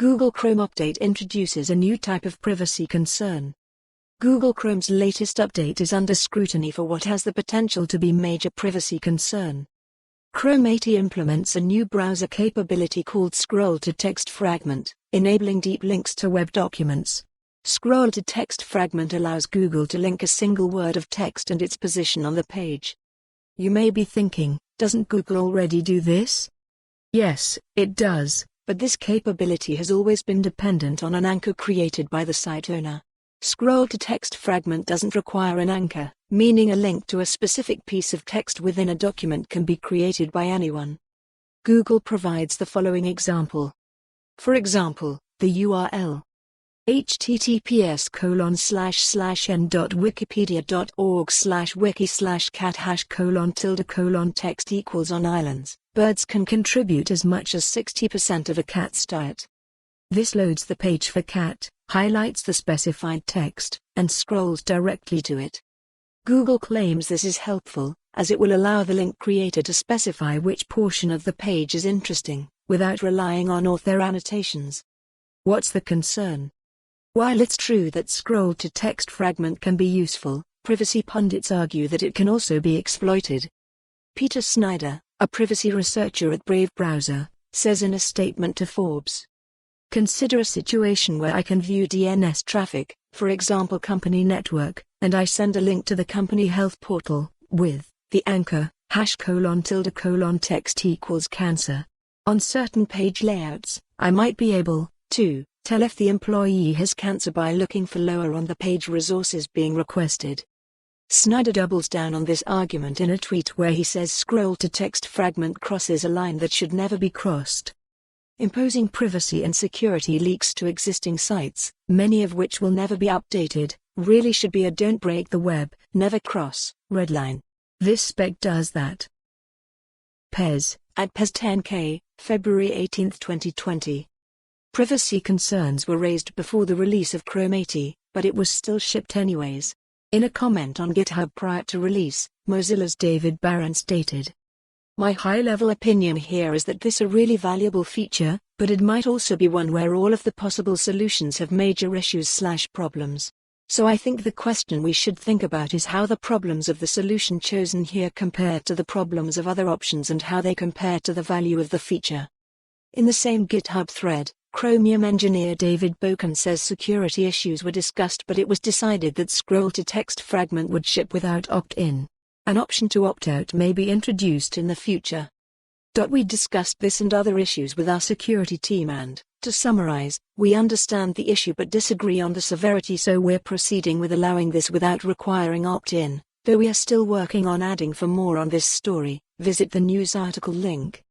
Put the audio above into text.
Google Chrome update introduces a new type of privacy concern. Google Chrome's latest update is under scrutiny for what has the potential to be major privacy concern. Chrome 80 implements a new browser capability called ScrollToTextFragment, enabling deep links to web documents. ScrollToTextFragment allows Google to link a single word of text and its position on the page. You may be thinking, doesn't Google already do this? Yes, it does, but this capability has always been dependent on an anchor created by the site owner. ScrollToTextFragment doesn't require an anchor, meaning a link to a specific piece of text within a document can be created by anyone. Google provides the following example. For example, the URL https://n.wikipedia.org/wiki/cat#text equals on islands. Birds can contribute as much as 60% of a cat's diet. This loads the page for cat, highlights the specified text, and scrolls directly to it. Google claims this is helpful, as it will allow the link creator to specify which portion of the page is interesting, without relying on author annotations. What's the concern? While it's true that scroll-to-text-fragment can be useful, privacy pundits argue that it can also be exploited. Peter Snyder, a privacy researcher at Brave Browser, says in a statement to Forbes, "Consider a situation where I can view DNS traffic, for example company network, and I send a link to the company health portal, with the anchor, #:text equals cancer. On certain page layouts, I might be able to tell if the employee has cancer by looking for lower on the page resources being requested." Snyder doubles down on this argument in a tweet where he says scroll-to-text-fragment crosses a line that should never be crossed. Imposing privacy and security leaks to existing sites, many of which will never be updated, really should be a don't break the web, never cross, red line. This spec does that. Pez, at Pez 10K, February 18, 2020. Privacy concerns were raised before the release of Chrome 80, but it was still shipped anyways. In a comment on GitHub prior to release, Mozilla's David Barron stated, "My high-level opinion here is that this is a really valuable feature, but it might also be one where all of the possible solutions have major issues/problems. So I think the question we should think about is how the problems of the solution chosen here compare to the problems of other options and how they compare to the value of the feature." In the same GitHub thread, Chromium engineer David Boken says security issues were discussed but it was decided that scroll-to-text-fragment would ship without opt-in. An option to opt out may be introduced in the future. We discussed this and other issues with our security team and, to summarize, we understand the issue but disagree on the severity, so we're proceeding with allowing this without requiring opt-in, though we are still working on adding for more on this story. Visit the news article link.